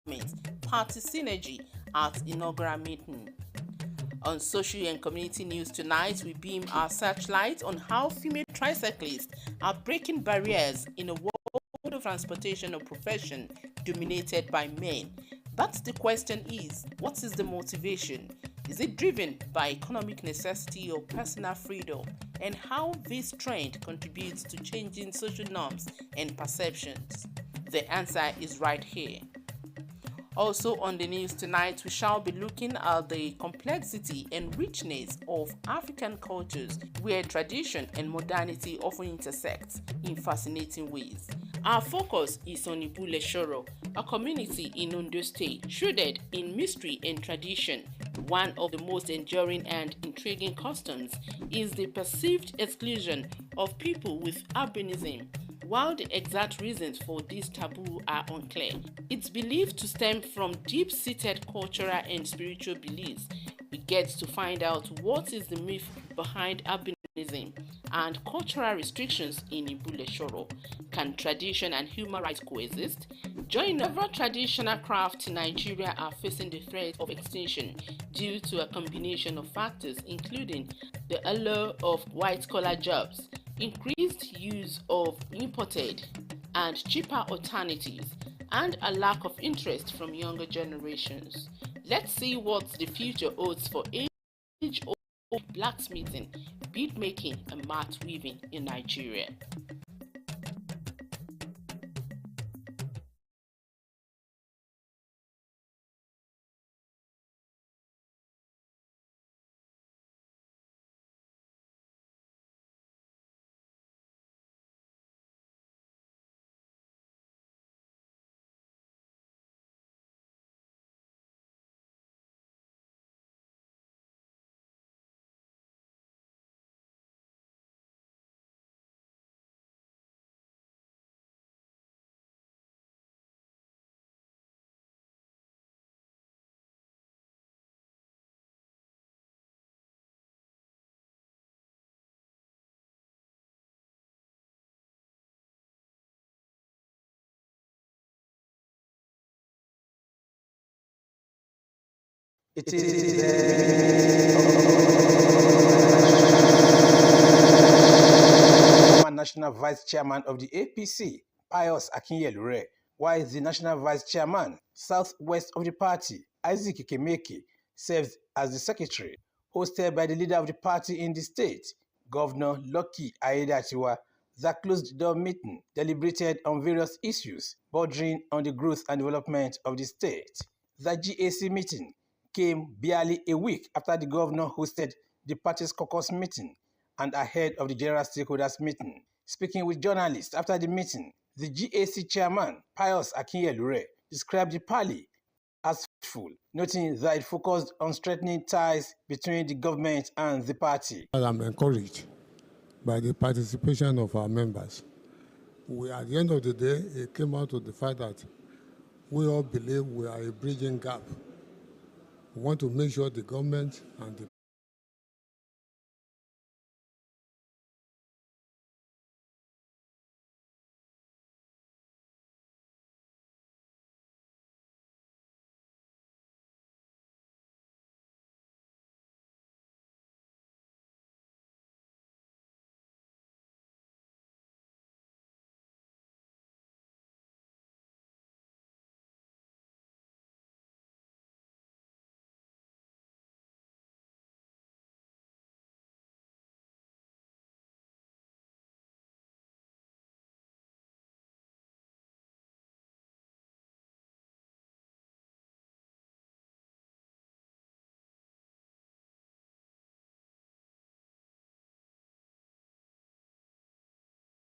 party synergy at inaugural meeting. On social and community news tonight, we beam our searchlight on how female tricyclists are breaking barriers in a world of transportation or profession dominated by men. But the question is, what is the motivation? Is it driven by economic necessity or personal freedom? And how this trend contributes to changing social norms and perceptions? The answer is right here. Also on the news tonight, we shall be looking at the complexity and richness of African cultures where tradition and modernity often intersect in fascinating ways. Our focus is on Ibule Shoro, a community in Ondo State shrouded in mystery and tradition. One of the most enduring and intriguing customs is the perceived exclusion of people with albinism. While the exact reasons for this taboo are unclear, it's believed to stem from deep-seated cultural and spiritual beliefs. We get to find out what is the myth behind albinism and cultural restrictions in Ibule Shoro. Can tradition and human rights coexist? Join several traditional crafts in Nigeria are facing the threat of extinction due to a combination of factors, including the allure of white-collar jobs, increased use of imported and cheaper alternatives, and a lack of interest from younger generations. Let's see what the future holds for age-old blacksmithing, bead making, and mat weaving in Nigeria. It is National Vice Chairman of the APC, Pius Akinyelure, while the National Vice Chairman, Southwest of the party, Isaac Ikemeke, serves as the Secretary. Hosted by the leader of the party in the state, Governor Lucky Aiyedatiwa, the closed-door meeting deliberated on various issues bordering on the growth and development of the state. The GAC meeting came barely a week after the governor hosted the party's caucus meeting and ahead of the general stakeholders meeting. Speaking with journalists after the meeting, the GAC chairman, Pius Akinyelure, described the party as full, noting that it focused on strengthening ties between the government and the party. I'm encouraged by the participation of our members. At the end of the day, it came out to the fact that we all believe we are a bridging gap. We want to make sure the government and the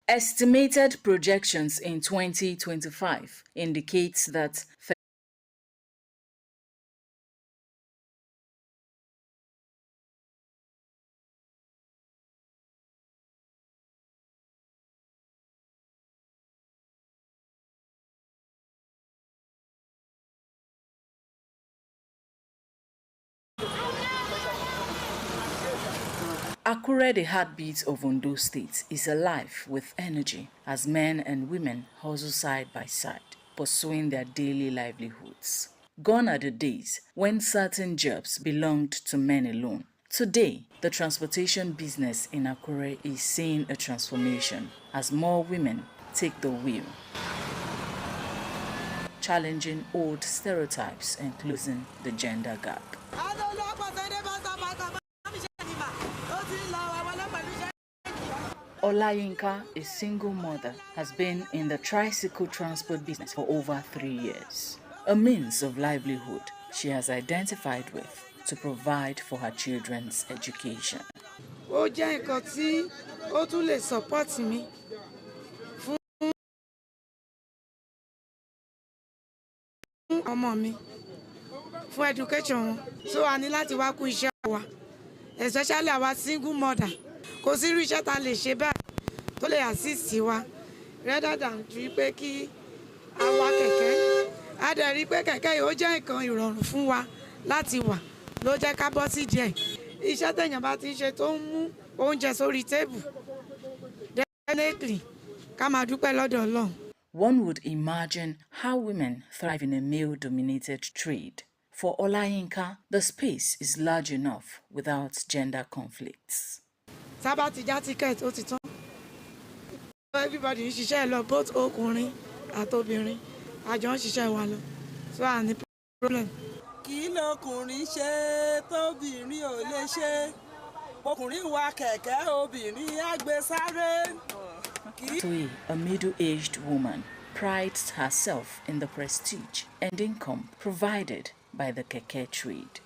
Estimated projections in 2025 indicates that Akure, the heartbeat of Ondo State, is alive with energy as men and women hustle side by side. pursuing their daily livelihoods. Gone are the days when certain jobs belonged to men alone. Today, the transportation business in Akure is seeing a transformation as more women take the wheel, challenging old stereotypes and closing the gender gap. Olayinka, a single mother, has been in the tricycle transport business for over 3 years, a means of livelihood she has identified with to provide for her children's education. Ó jẹ́ nǹkan tí ó tún lè support mi fún ọmọ mi fún education wọn. So a ní láti wá kún iṣẹ́ wa, especially àwa single mother. Kò sí irú iṣẹ́ ta lè ṣe báyìí tó lè assist wa rather than rí pé kí a wa kẹ̀kẹ́. A dẹ̀ rí pé kẹ̀kẹ́ yìí ó jẹ́ nǹkan ìrọ̀rùn fún wa láti wà ló jẹ́ ká bọ́ sí díẹ̀. Iṣẹ́ tẹ̀yàn bá ti ń ṣe tó ń mú oúnjẹ sórí tébù, definitely ká máa dúpẹ́ lọ́dọ̀ Ọlọ́run. One would imagine how women thrive in a male-dominated trade. For Olayinka, the space is large enough without gender conflicts. Sábà ti já tíkẹ́ẹ̀tì ó ti tán. Everybody ń ṣiṣẹ́ lọ, both ọkùnrin àtobìnrin, àjọ ń ṣiṣẹ́ wa lọ. So à ní problem. Kí lọkùnrin ṣe tóbìnrin ò lè ṣe? Ọkùnrin wa kẹ̀kẹ́, obìnrin á gbé sáré. Toye, a middle-aged woman, prides herself in the prestige and income provided by the keke trade.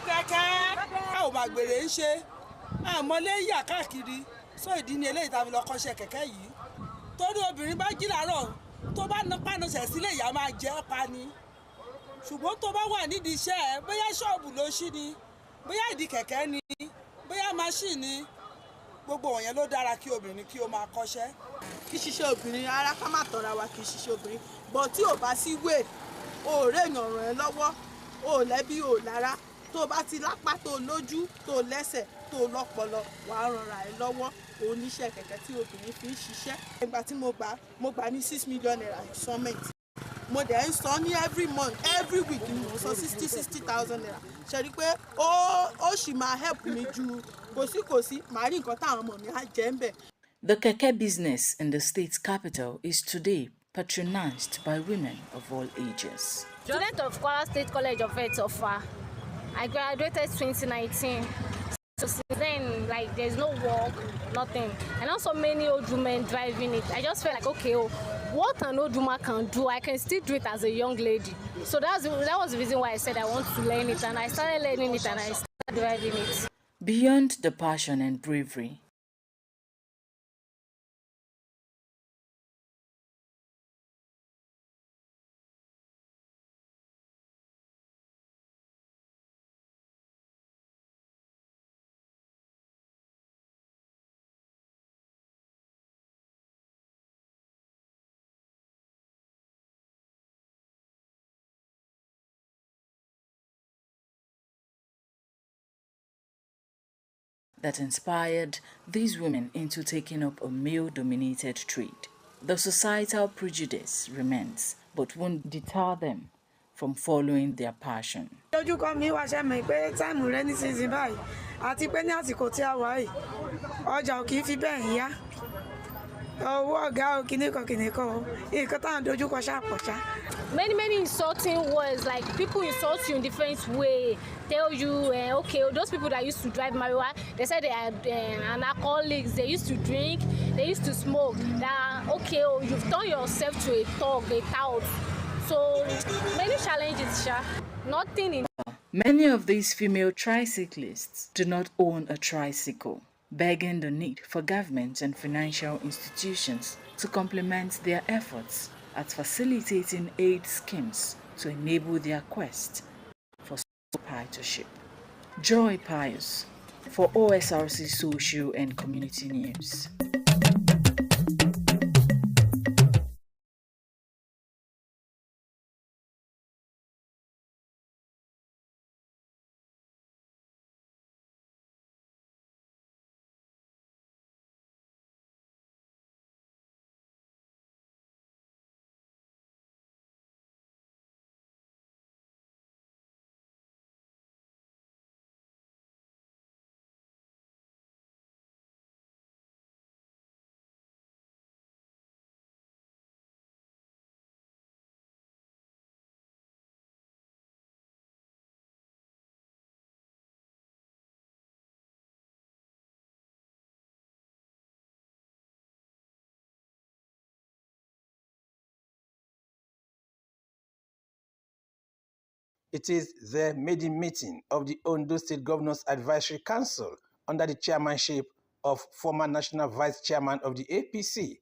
Kẹ̀kẹ́ ò bá gbèrè ń ṣe, àmọ́lé yà káàkiri, sọ ìdí ni eléyìí tá fi lọ kọ́ṣẹ́ kẹ̀kẹ́ yìí. Torí obìnrin bá jí làárọ̀, tó bá ná pánusẹ̀ sílé ìyá máa jẹ́ pa ni. Ṣùgbọ́n tó bá wà nídìí iṣẹ́ ẹ, bóyá ṣọ́ọ̀bù ló ṣí ni, bóyá ìdí kẹ̀kẹ́ ni, bóyá máṣíìnì ni, gbogbo wọ̀nyẹn ló dára kí obìnrin kí ó máa kọ́ṣẹ́. Kì í ṣiṣẹ́ obìnrin ara ká má tọ́ra wa kì í ṣiṣẹ́ obìnrin bọ̀ tí ò bá sí wéè o ò rèèyàn ràn ẹ́ lọ́wọ́ o ò lẹ́bí o ò lára tó o bá ti lápá tó o lójú tó o lẹ́sẹ̀ tó o lọ́pọlọ wàá rànra ẹ́ lọ́wọ́ oníṣẹ́ kẹ̀kẹ́ tí obìnrin fi ń ṣiṣẹ́. Ìgbà tí mo gbà ní 6 million naira installment mo dẹ̀ ń san ní every month every week ni mo san 60,000 naira ṣe rí pé ó sì máa help mi ju kòsíkòsí màá rí nǹkan táwọn ọmọ mi á jẹ ń bẹ̀. The keke business in the state's capital is today patronized by women of all ages. Student of Kwara State College of Health Offa. I graduated 2019. So since then, like, there's no work, nothing. And also many old women driving it. I just felt like, okay, what an old woman can do, I can still do it as a young lady. So that was the reason why I said I want to learn it. And I started learning it and I started driving it. Beyond the passion and bravery, that inspired these women into taking up a male-dominated trade. The societal prejudice remains, but won't deter them from following their passion. Lójúkọ mi wá ṣe mọ̀ pé táìmù rẹ ní season báyìí àti pé ní àsìkò tí a wà yìí ọjà ò kì í fi bẹ́ẹ̀ yá. Owó ọ̀gá ò kìnnìkan o nǹkan táwọn dojúkọ ṣàpọ̀ṣá. Many insulting words, like people insult you in different way, tell you, okay, those people that used to drive marijuana, they said they are an alcoholics, they used to drink, they used to smoke, that, okay, you've turned yourself to a thug, a tout. So, many challenges, Sha. Nothing in... Many of these female tricyclists do not own a tricycle, begging the need for government and financial institutions to complement their efforts at facilitating aid schemes to enable their quest for proprietorship. Joy Pius for OSRC Social and Community News. It is the maiden meeting of the Ondo State Governors Advisory Council under the chairmanship of former National Vice Chairman of the APC,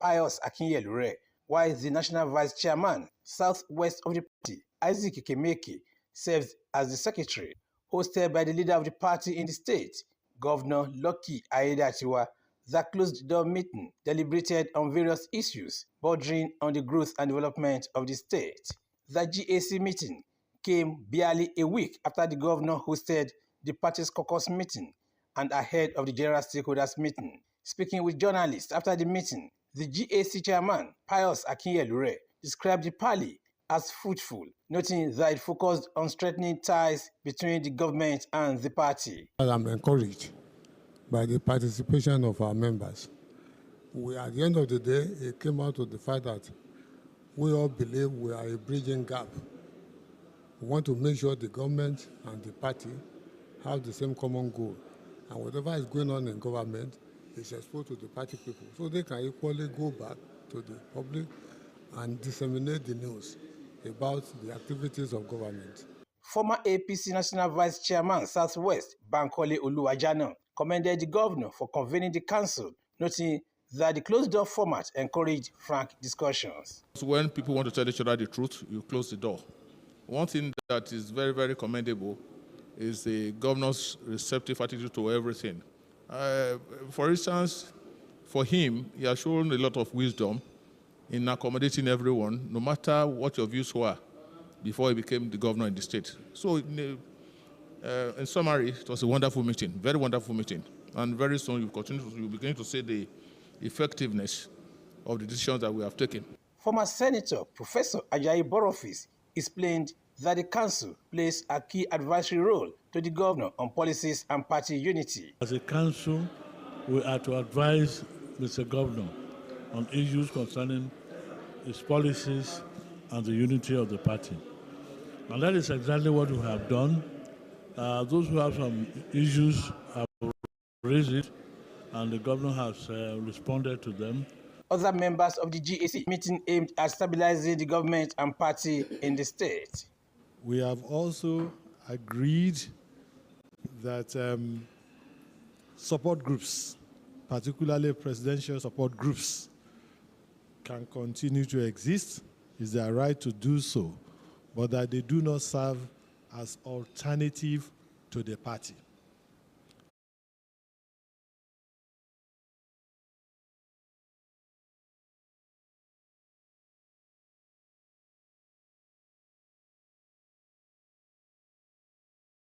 Pius Akinyelure, while the National Vice Chairman, Southwest of the party, Isaac Ikemeke, serves as the secretary. Hosted by the leader of the party in the state, Governor Lucky Aiyedatiwa. The closed-door meeting deliberated on various issues bordering on the growth and development of the state. The GAC meeting came barely a week after the governor hosted the party's caucus meeting and ahead of the general stakeholders meeting. Speaking with journalists after the meeting, the GAC chairman, Pius Akinyelure, described the parley as fruitful, noting that it focused on strengthening ties between the government and the party. I'm encouraged by the participation of our members. At the end of the day, it came out to the fact that we all believe we are a bridging gap. We want to make sure the government and the party have the same common goal. And whatever is going on in government is exposed to the party people, so they can equally go back to the public and disseminate the news about the activities of government. Former APC National Vice Chairman Southwest, Bankole Oluwajana, commended the governor for convening the council, noting that the closed-door format encouraged frank discussions. So when people want to tell each other the truth, you close the door. One thing that is very, very commendable is the governor's receptive attitude to everything. For instance, for him, he has shown a lot of wisdom in accommodating everyone, no matter what your views were, before he became the governor in the state. So in summary, it was a wonderful meeting, very wonderful meeting. And very soon you'll begin to see the effectiveness of the decisions that we have taken. Former Senator Professor Ajayi Borofis explained that the council plays a key advisory role to the governor on policies and party unity. As a council, we are to advise Mr. Governor on issues concerning his policies and the unity of the party. And that is exactly what we have done. Those who have some issues have raised it, and the governor has responded to them. Other members of the GAC meeting aimed at stabilizing the government and party in the state. We have also agreed that support groups, particularly presidential support groups, can continue to exist. It's their right to do so, but that they do not serve as alternative to the party.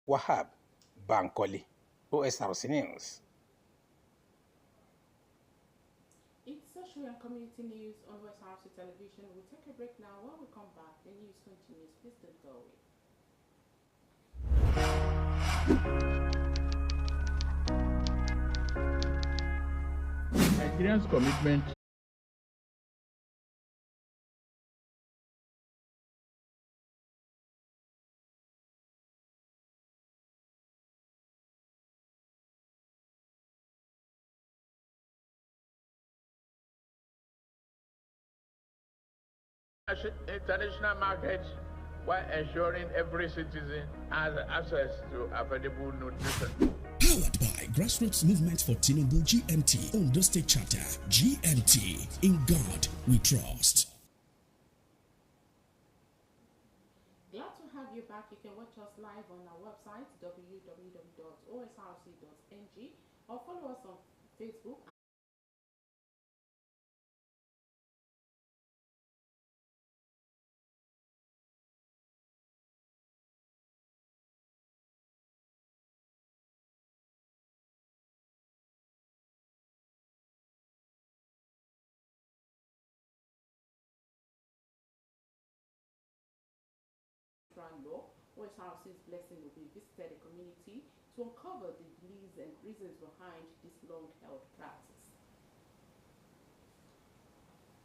Wahab Bankole, Osrc News. It's social and community news on Osrc Television. We'll take a break now. When we come back, the news continues. Please don't go away. Nigerians' commitment international market while ensuring every citizen has access to affordable nutrition. Powered by Grassroots Movement for Tinubu GMT, Ondo State Chapter, GMT, in God we trust. Glad to have you back. You can watch us live on our website, www.osrc.ng, or follow us on Facebook. Law, Osrc's blessing will be visited the community to uncover the beliefs and reasons behind this long-held practice.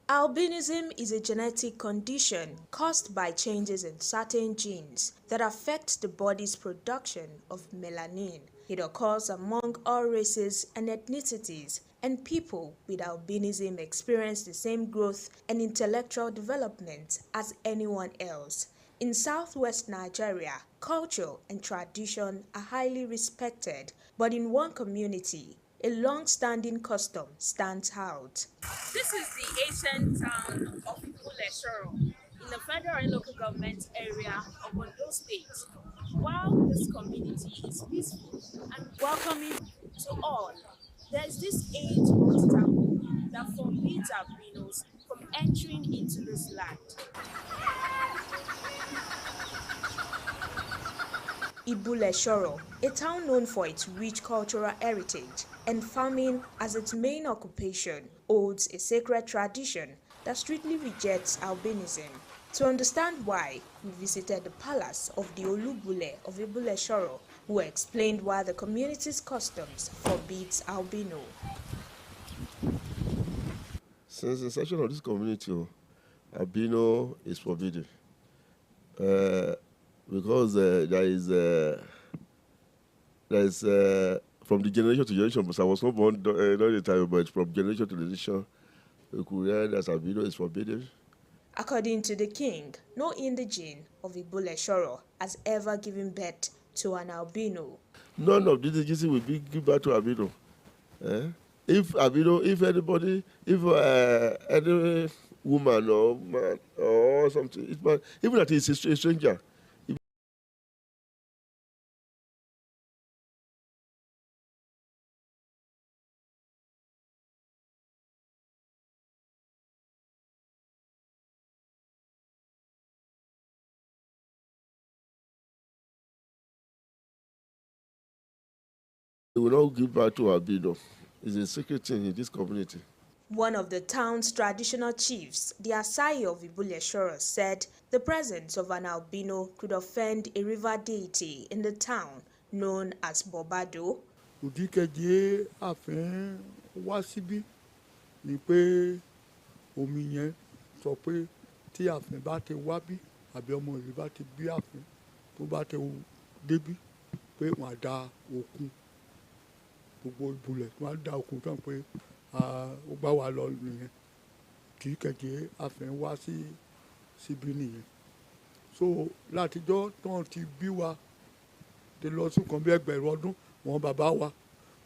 Albinism is a genetic condition caused by changes in certain genes that affect the body's production of melanin. It occurs among all races and ethnicities, and people with albinism experience the same growth and intellectual development as anyone else. In southwest Nigeria, culture and tradition are highly respected, but in one community, a long-standing custom stands out. This is the ancient town of Uleshoro in the federal and local government area of Ondo State. While this community is peaceful and welcoming to all, there's this age-old taboo that forbids albinos from entering into this land. Ibuleshoro, a town known for its rich cultural heritage and farming as its main occupation, holds a sacred tradition that strictly rejects albinism. To understand why, we visited the palace of the Olubule of Ibuleshoro, who explained why the community's customs forbids albino. Since the inception of this community, albino is forbidden. Because there is from the generation to generation, because I was not born during the time, but from generation to generation, we could hear that albino is forbidden. According to the king, no indigene of Ibuleshoro has ever given birth to an albino. None of the indigenous will give birth to albino. If anybody, any woman or man or something, even that is a stranger, they will not give birth to albino. It's a secret thing in this community. One of the town's traditional chiefs, the Asai of Ibuleshoro, said the presence of an albino could offend a river deity in the town known as Bobado. Òdìkejì àfin wá síbí ni pé omi yẹn sọ pé tí àfin bá ti wá bí àbí ọmọ ìlú bá ti bí àfin tó bá ti débí pé wọ́n á da òkun gbogbo ìbúlẹ̀ wọ́n á da òkun tán pé ó gbá wa lọ nìyẹn òdìkejì àfin wá síbí nìyẹn. So látijọ́ tán ti bí wa ti lọ sí kan bí ẹgbẹ̀rún ọdún wọn bàbá wa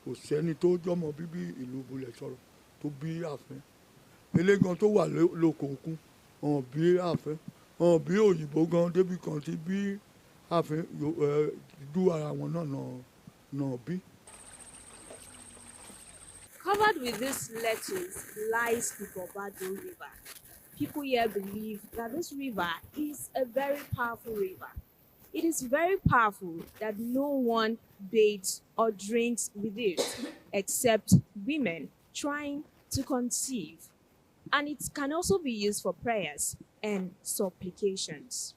kò sẹ́ni tó jọmọ bíbí ìlú Ibuleshoro tó bí àfin elégan tó wà lóko òkun hàn bí àfin hàn bí òyìnbó gan débi kan ti bí àfin dú ara wọn náà bí. Covered with these lettuce lies the Bobado River. People here believe that this river is a very powerful river. It is very powerful that no one bathes or drinks with it except women trying to conceive. And it can also be used for prayers and supplications.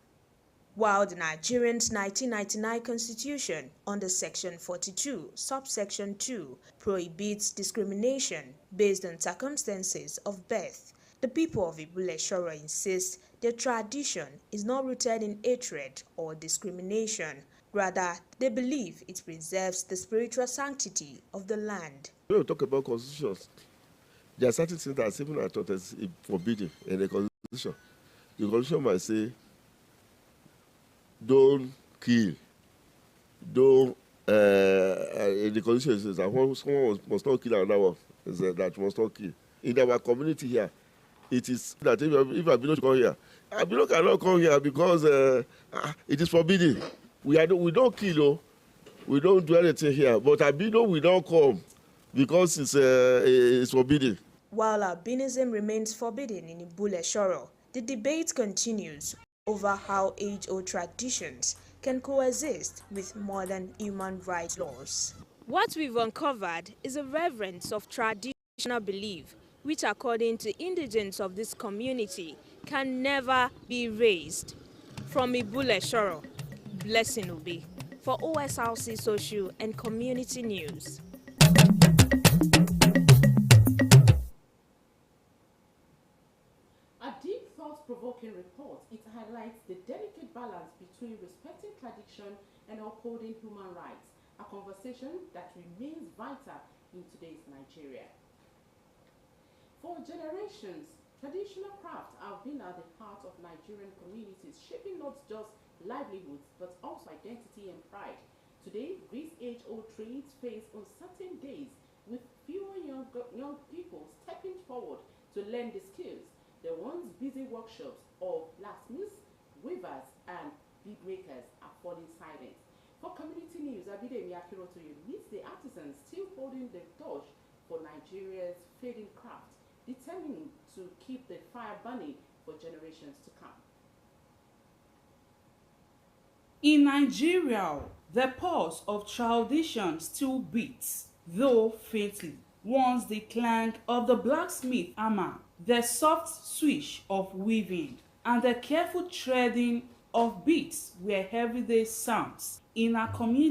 While the Nigerian's 1999 Constitution under Section 42, subsection 2, prohibits discrimination based on circumstances of birth, the people of Ibuleshoro insist their tradition is not rooted in hatred or discrimination. Rather, they believe it preserves the spiritual sanctity of the land. When we talk about constitutions, there are certain things that even I thought is forbidden in the constitution. The constitution might say, don't kill, don't, in the constitution it says that someone must not kill another one, that must not kill. In our community here, it is that if albino come here, albino cannot come here because it is forbidden. We don't kill, we don't do anything here, but albino will not come because it's forbidden. While albinism remains forbidden in Ibuleshoro, the debate continues over how age-old traditions can coexist with modern human rights laws. What we've uncovered is a reverence of traditional belief, which according to indigents of this community can never be raised. From Ibuleshoro, Blessing Obi, for Osrc Social and Community News. A deep, thought-provoking report, it highlights the delicate balance between respecting tradition and upholding human rights, a conversation that remains vital in today's Nigeria. For generations, Traditional crafts have been at the heart of Nigerian communities, shaping not just livelihoods but also identity and pride. Today, these age-old trades face uncertain days, with fewer young people stepping forward to learn the skills. The once busy workshops of blacksmiths, weavers, and bead makers are falling silent. For community news, Abidemi Akirotoye meets the artisans still holding the torch for Nigeria's fading craft, determined to keep the fire burning for generations to come. In Nigeria, the pulse of tradition still beats, though faintly. Once the clank of the blacksmith hammer, the soft swish of weaving, and the careful treading of beats were everyday sounds in a community